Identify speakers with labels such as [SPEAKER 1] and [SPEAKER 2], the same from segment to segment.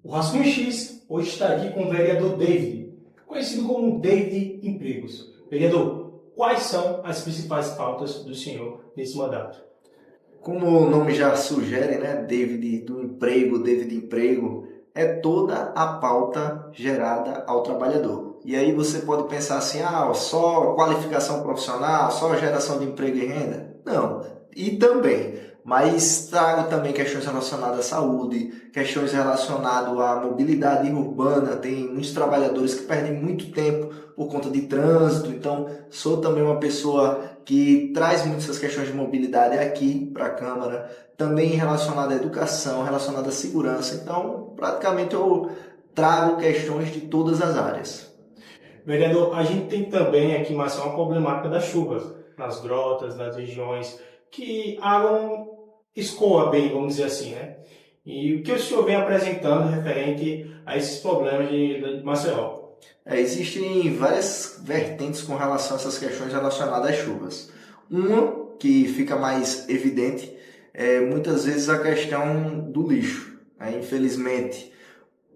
[SPEAKER 1] O Rascunho X hoje está aqui com o vereador David, conhecido como David Empregos. Vereador, quais são as principais pautas do senhor nesse mandato?
[SPEAKER 2] Como o nome já sugere, né, David do emprego, David emprego, é toda a pauta gerada ao trabalhador. E aí você pode pensar assim, só qualificação profissional, só geração de emprego e renda? Não, e também, mas trago também questões relacionadas à saúde, questões relacionadas à mobilidade urbana. Tem muitos trabalhadores que perdem muito tempo por conta de trânsito, então sou também uma pessoa que traz muitas essas questões de mobilidade aqui para a Câmara, também relacionada à educação, relacionada à segurança. Então, praticamente eu trago questões de todas as áreas.
[SPEAKER 1] Vereador, a gente tem também aqui em Maceió uma problemática das chuvas, nas grotas, nas regiões, que a água não escoa bem, vamos dizer assim, né? E o que o senhor vem apresentando referente a esses problemas de Maceió?
[SPEAKER 2] Existem várias vertentes com relação a essas questões relacionadas às chuvas. Uma que fica mais evidente é muitas vezes a questão do lixo. Infelizmente,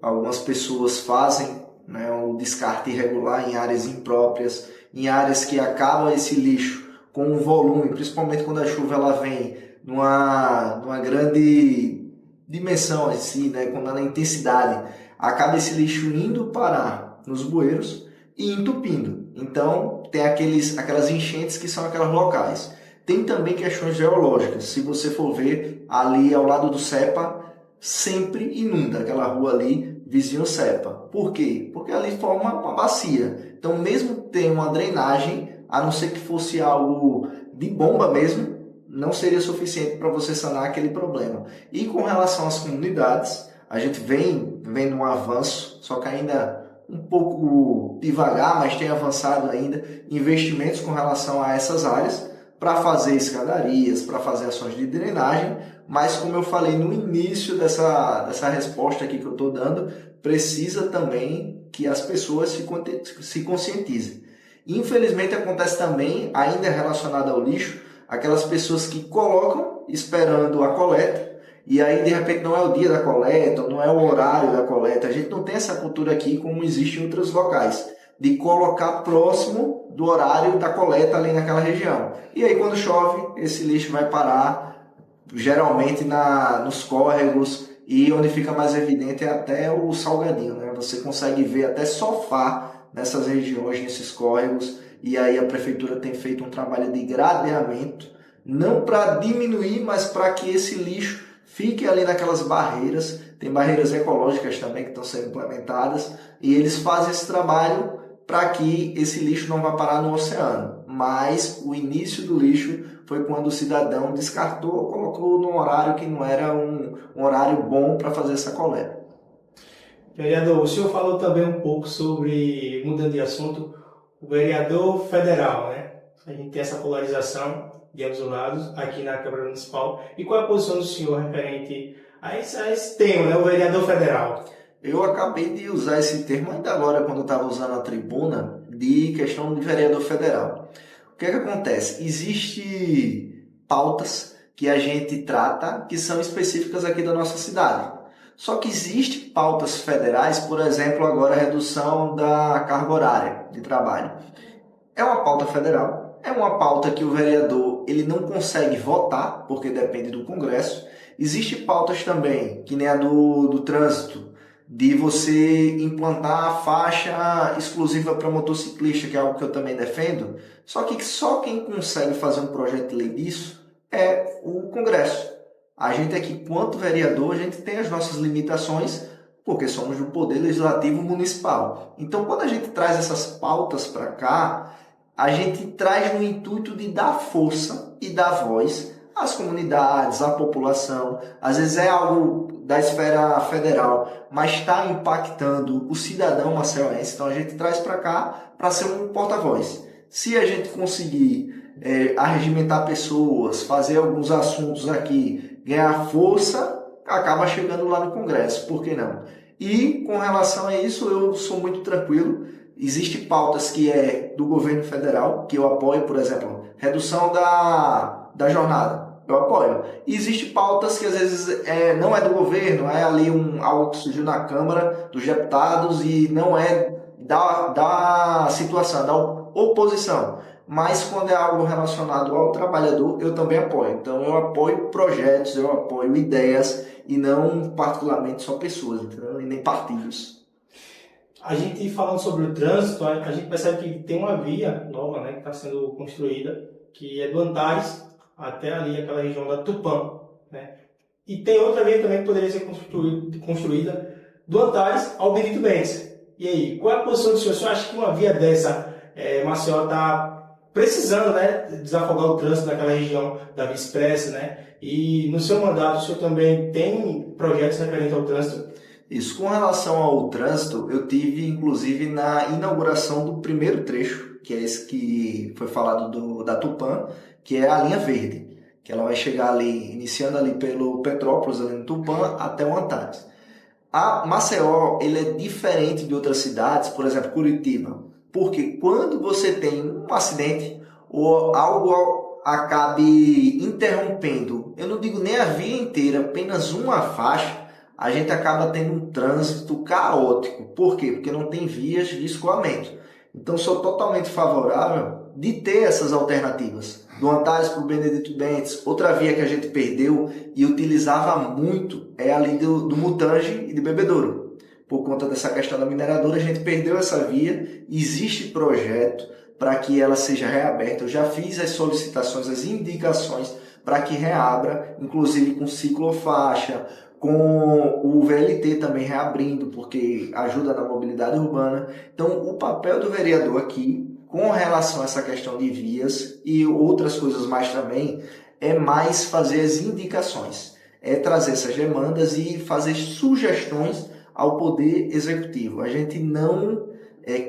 [SPEAKER 2] algumas pessoas fazem, né, o descarte irregular em áreas impróprias, em áreas que acaba esse lixo com um volume, principalmente quando a chuva ela vem numa grande dimensão assim, né, com uma intensidade, acaba esse lixo indo parar nos bueiros e entupindo. Então, tem aquelas enchentes que são aquelas locais. Tem também questões geológicas. Se você for ver ali ao lado do CEPA, sempre inunda aquela rua ali, vizinho CEPA. Por quê? Porque ali forma uma bacia. Então, mesmo tem uma drenagem, a não ser que fosse algo de bomba mesmo, não seria suficiente para você sanar aquele problema. E com relação às comunidades, a gente vem vendo um avanço, só que ainda um pouco devagar, mas tem avançado ainda investimentos com relação a essas áreas para fazer escadarias, para fazer ações de drenagem, mas como eu falei no início dessa resposta aqui que eu estou dando, precisa também que as pessoas se conscientizem. Infelizmente acontece também, ainda relacionado ao lixo, aquelas pessoas que colocam esperando a coleta, e aí de repente não é o dia da coleta, não é o horário da coleta. A gente não tem essa cultura aqui como existe em outros locais, de colocar próximo do horário da coleta ali naquela região. E aí quando chove, esse lixo vai parar geralmente nos córregos, e onde fica mais evidente é até o salgadinho, né? Você consegue ver até sofá nessas regiões, nesses córregos, e aí a prefeitura tem feito um trabalho de gradeamento, não para diminuir, mas para que esse lixo fique ali naquelas barreiras. Tem barreiras ecológicas também que estão sendo implementadas, e eles fazem esse trabalho para que esse lixo não vá parar no oceano. Mas o início do lixo foi quando o cidadão descartou, colocou num horário que não era um horário bom para fazer essa coleta.
[SPEAKER 1] Vereador, o senhor falou também um pouco sobre, mudando de assunto, o vereador federal, né? A gente tem essa polarização de ambos os lados aqui na Câmara Municipal. E qual é a posição do senhor referente a esse tema, né? O vereador federal?
[SPEAKER 2] Eu acabei de usar esse termo ainda agora quando eu estava usando a tribuna de questão de vereador federal. O que é que acontece? Existem pautas que a gente trata que são específicas aqui da nossa cidade. Só que existem pautas federais, por exemplo, agora a redução da carga horária de trabalho. É uma pauta federal, é uma pauta que o vereador ele não consegue votar, porque depende do Congresso. Existem pautas também, que nem a do trânsito, de você implantar a faixa exclusiva para motociclista, que é algo que eu também defendo. Só que só quem consegue fazer um projeto de lei disso é o Congresso. A gente aqui, quanto vereador, a gente tem as nossas limitações, porque somos do Poder Legislativo Municipal. Então, quando a gente traz essas pautas para cá, a gente traz no intuito de dar força e dar voz às comunidades, à população. Às vezes é algo da esfera federal, mas está impactando o cidadão maceioense. Então a gente traz para cá para ser um porta-voz. Se a gente conseguir arregimentar pessoas, fazer alguns assuntos aqui, ganhar força, acaba chegando lá no Congresso. Por que não? E com relação a isso, eu sou muito tranquilo. Existem pautas que é do governo federal, que eu apoio, por exemplo, redução da jornada. eu apoio. E existe pautas que às vezes não é do governo, é ali algo que surgiu na Câmara dos Deputados e não é da situação, da oposição. Mas quando é algo relacionado ao trabalhador, eu também apoio. Então eu apoio projetos, eu apoio ideias e não particularmente só pessoas, entendeu? E nem partidos.
[SPEAKER 1] A gente falando sobre o trânsito, a gente percebe que tem uma via nova, né, que está sendo construída, que é do Antares até ali aquela região da Tupã, né? E tem outra via também que poderia ser construída do Antares ao Benito Bentes. E aí, qual é a posição do senhor? O senhor acha que uma via dessa, Maceió está precisando, né, desafogar o trânsito naquela região da Via Expressa, né? E no seu mandato, o senhor também tem projetos referentes ao trânsito?
[SPEAKER 2] Isso, com relação ao trânsito, eu tive inclusive na inauguração do primeiro trecho, que é esse que foi falado da Tupã, que é a linha verde, que ela vai chegar ali, iniciando ali pelo Petrópolis, ali no Tupã, até o Antares. A Maceió, ele é diferente de outras cidades, por exemplo, Curitiba, porque quando você tem um acidente ou algo acabe interrompendo, eu não digo nem a via inteira, apenas uma faixa, a gente acaba tendo um trânsito caótico. Por quê? Porque não tem vias de escoamento. Então, sou totalmente favorável de ter essas alternativas. Do Antares para o Benedito Bentes, outra via que a gente perdeu e utilizava muito é ali do Mutange e de Bebedouro. Por conta dessa questão da mineradora, a gente perdeu essa via. Existe projeto para que ela seja reaberta. Eu já fiz as solicitações, as indicações para que reabra, inclusive com ciclofaixa, com o VLT também reabrindo, porque ajuda na mobilidade urbana. Então, o papel do vereador aqui, com relação a essa questão de vias e outras coisas mais também, é mais fazer as indicações, é trazer essas demandas e fazer sugestões ao Poder Executivo. A gente não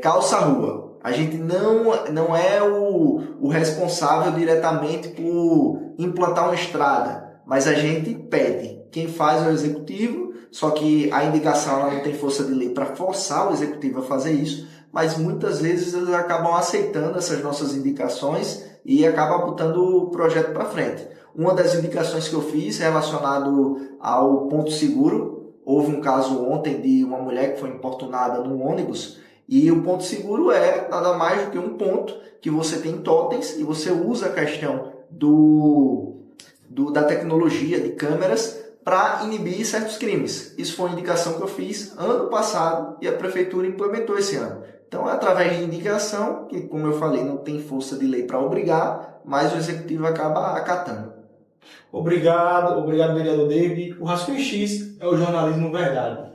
[SPEAKER 2] calça a rua, a gente não é o responsável diretamente por implantar uma estrada, mas a gente pede. Quem faz é o Executivo, só que a indicação ela não tem força de lei para forçar o Executivo a fazer isso, mas muitas vezes eles acabam aceitando essas nossas indicações e acabam botando o projeto para frente. Uma das indicações que eu fiz relacionado ao ponto seguro, houve um caso ontem de uma mulher que foi importunada num ônibus, e o ponto seguro é nada mais do que um ponto que você tem totens e você usa a questão da tecnologia de câmeras para inibir certos crimes. Isso foi uma indicação que eu fiz ano passado e a prefeitura implementou esse ano. Então, é através de indicação, que, como eu falei, não tem força de lei para obrigar, mas o executivo acaba acatando.
[SPEAKER 1] Obrigado, vereador David. O Rascunho X é o jornalismo verdade.